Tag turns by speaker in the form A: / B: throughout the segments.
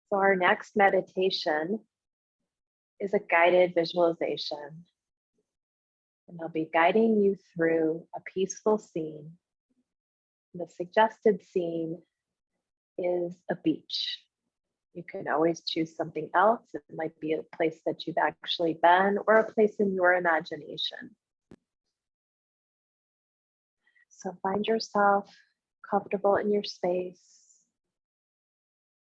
A: So our next meditation is a guided visualization. And I'll be guiding you through a peaceful scene. The suggested scene is a beach. You can always choose something else. It might be a place that you've actually been or a place in your imagination. So find yourself comfortable in your space.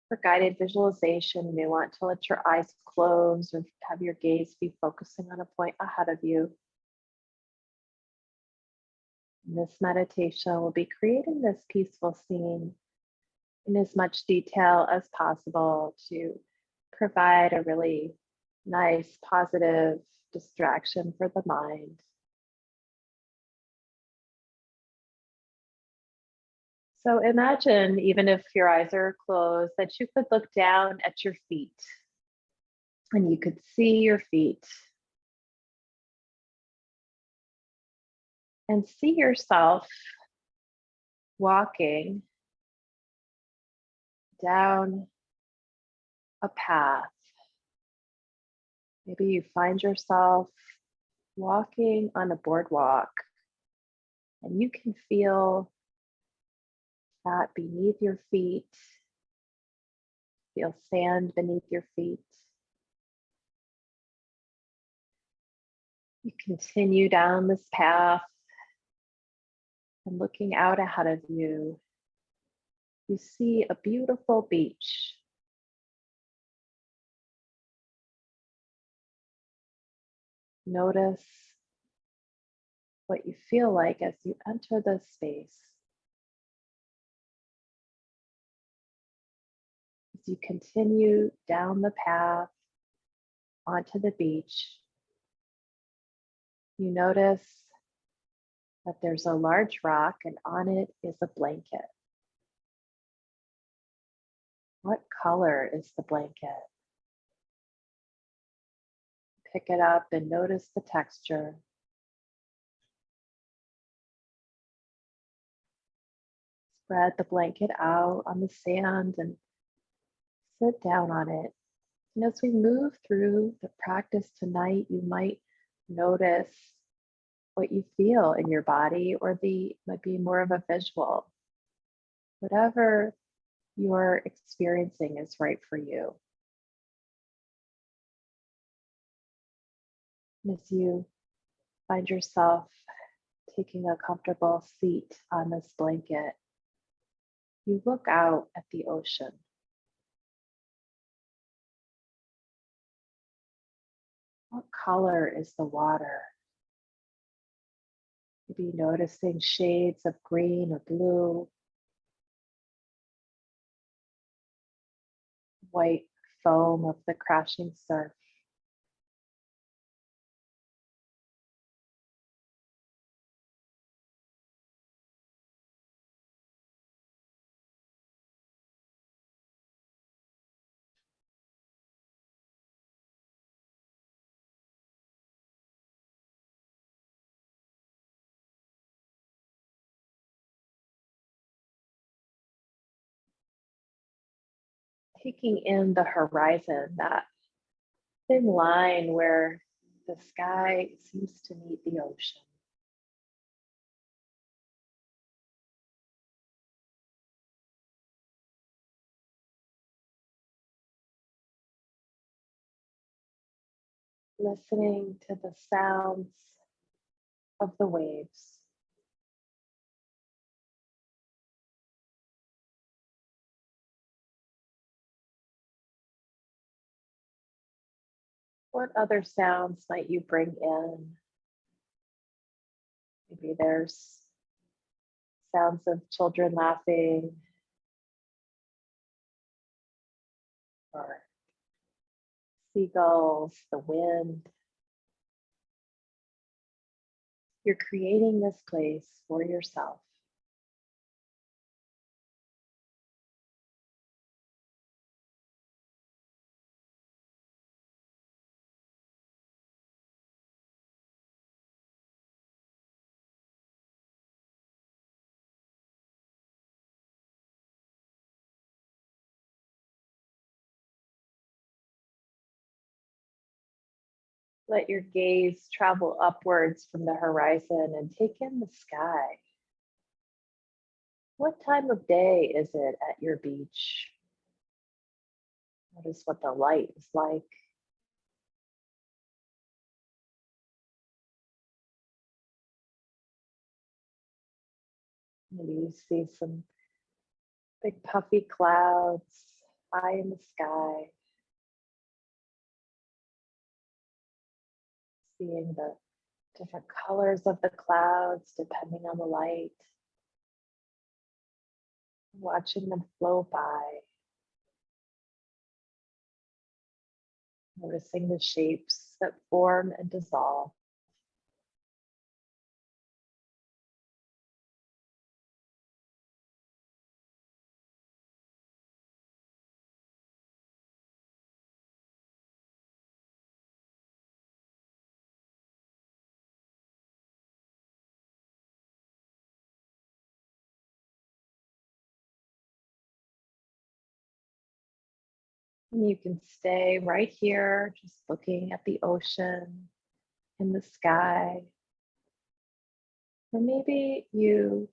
A: For guided visualization, you may want to let your eyes close or have your gaze be focusing on a point ahead of you. In this meditation, we'll be creating this peaceful scene in as much detail as possible to provide a really nice, positive distraction for the mind. So imagine, even if your eyes are closed, that you could look down at your feet and you could see your feet and see yourself walking down a path. Maybe you find yourself walking on a boardwalk and you can feel that beneath your feet, feel sand beneath your feet. You continue down this path and looking out ahead of you, you see a beautiful beach. Notice what you feel like as you enter this space. As you continue down the path onto the beach, you notice that there's a large rock and on it is a blanket. What color is the blanket? Pick it up and notice the texture. Spread the blanket out on the sand and sit down on it. And as we move through the practice tonight, you might notice what you feel in your body, or might be more of a visual. Whatever you're experiencing is right for you. And as you find yourself taking a comfortable seat on this blanket, you look out at the ocean. What color is the water? Maybe noticing shades of green or blue, white foam of the crashing surf. Taking in the horizon, that thin line where the sky seems to meet the ocean. Listening to the sounds of the waves. What other sounds might you bring in? Maybe there's sounds of children laughing, or seagulls, the wind. You're creating this place for yourself. Let your gaze travel upwards from the horizon and take in the sky. What time of day is it at your beach? Notice what the light is like. Maybe you see some big puffy clouds high in the sky. Seeing the different colors of the clouds depending on the light. Watching them flow by. Noticing the shapes that form and dissolve. And you can stay right here, just looking at the ocean in the sky. Or maybe you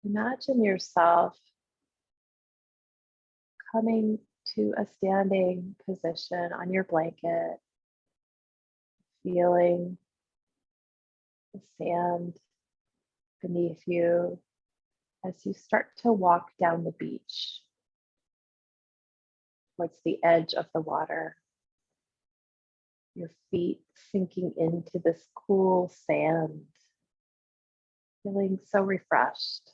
A: imagine yourself coming to a standing position on your blanket, feeling the sand beneath you as you start to walk down the beach towards the edge of the water. Your feet sinking into this cool sand, feeling so refreshed.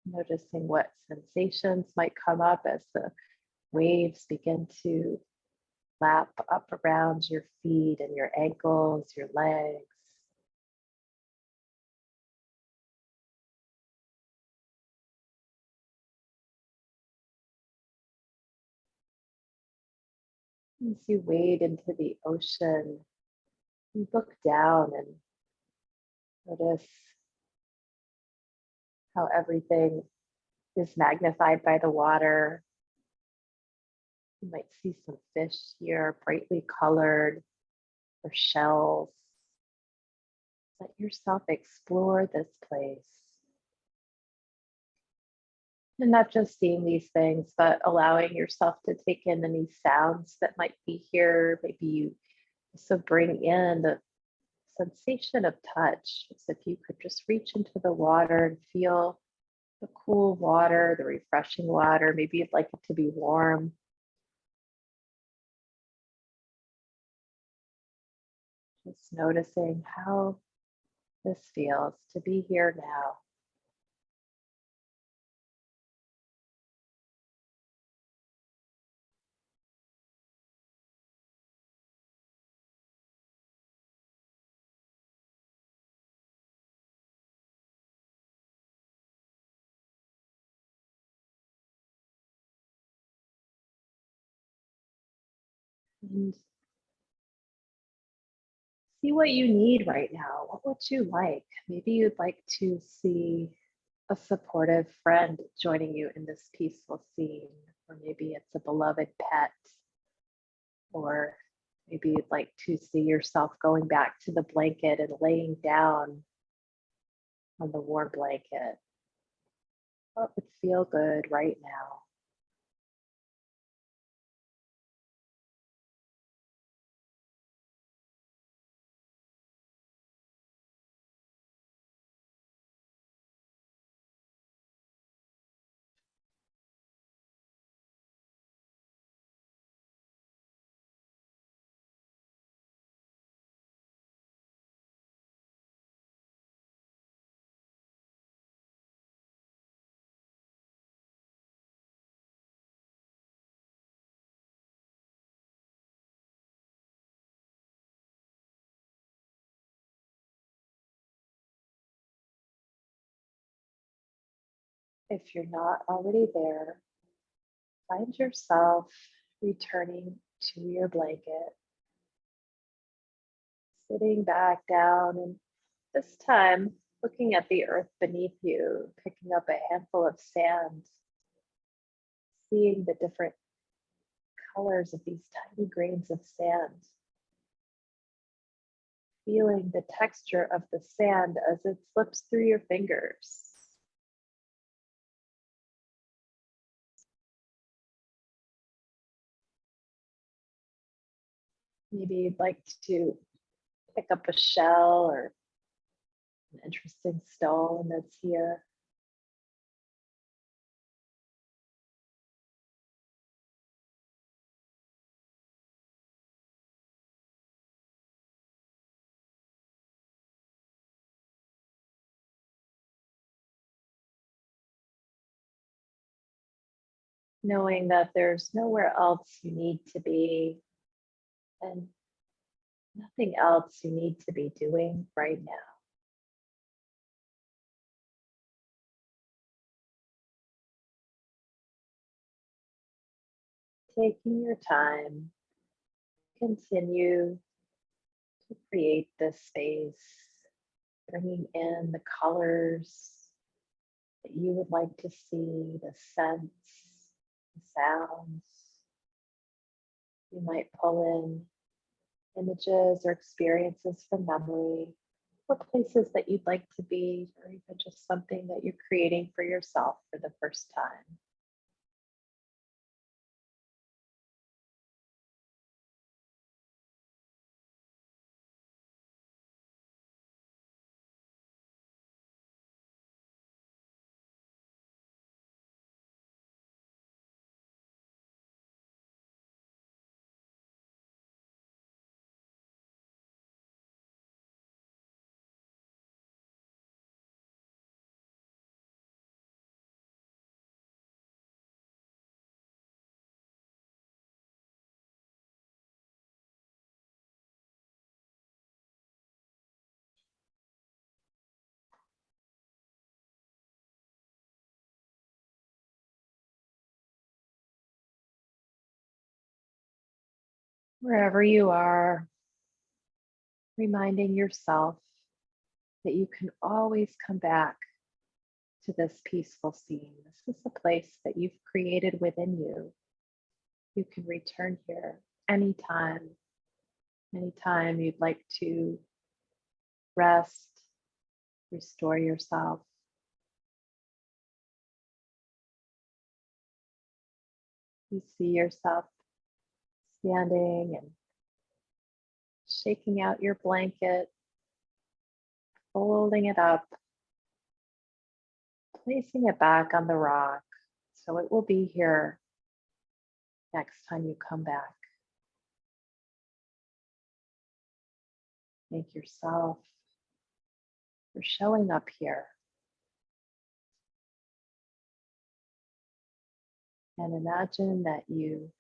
A: Noticing what sensations might come up as the waves begin to lap up around your feet and your ankles, your legs. As you wade into the ocean, you look down and notice how everything is magnified by the water. You might see some fish here, brightly colored, or shells. Let yourself explore this place. And not just seeing these things, but allowing yourself to take in any sounds that might be here. Maybe you also bring in the sensation of touch, as if you could just reach into the water and feel the cool water, the refreshing water. Maybe you'd like it to be warm. Just noticing how this feels to be here now. And see what you need right now. What would you like? Maybe you'd like to see a supportive friend joining you in this peaceful scene, or maybe it's a beloved pet, or maybe you'd like to see yourself going back to the blanket and laying down on the warm blanket. What would feel good right now? If you're not already there, find yourself returning to your blanket, sitting back down, and this time looking at the earth beneath you, picking up a handful of sand, seeing the different colors of these tiny grains of sand. Feeling the texture of the sand as it slips through your fingers. Maybe you'd like to pick up a shell or an interesting stone that's here. Knowing that there's nowhere else you need to be and nothing else you need to be doing right now. Taking your time, continue to create this space, bringing in the colors that you would like to see, the scents, the sounds. You might pull in images or experiences from memory, or places that you'd like to be, or even just something that you're creating for yourself for the first time. Wherever you are, reminding yourself that you can always come back to this peaceful scene. This is a place that you've created within you. You can return here anytime you'd like to rest, restore yourself. You see yourself standing and shaking out your blanket, folding it up, placing it back on the rock so it will be here next time you come back. Thank yourself for showing up here. And imagine that you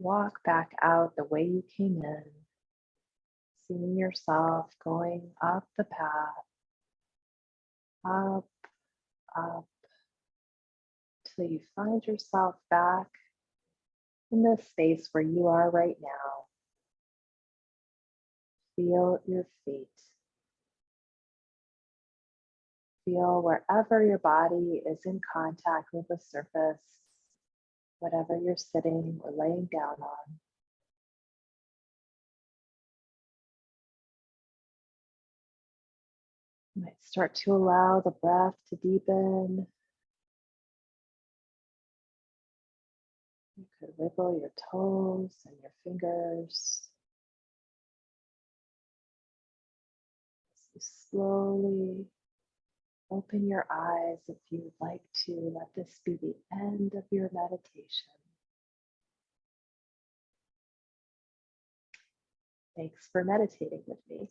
A: walk back out the way you came in, seeing yourself going up the path, up, up, till you find yourself back in the space where you are right now. Feel your feet. Feel wherever your body is in contact with the surface, whatever you're sitting or laying down on. You might start to allow the breath to deepen. You could wiggle your toes and your fingers. As you slowly open your eyes if you'd like to. Let this be the end of your meditation. Thanks for meditating with me.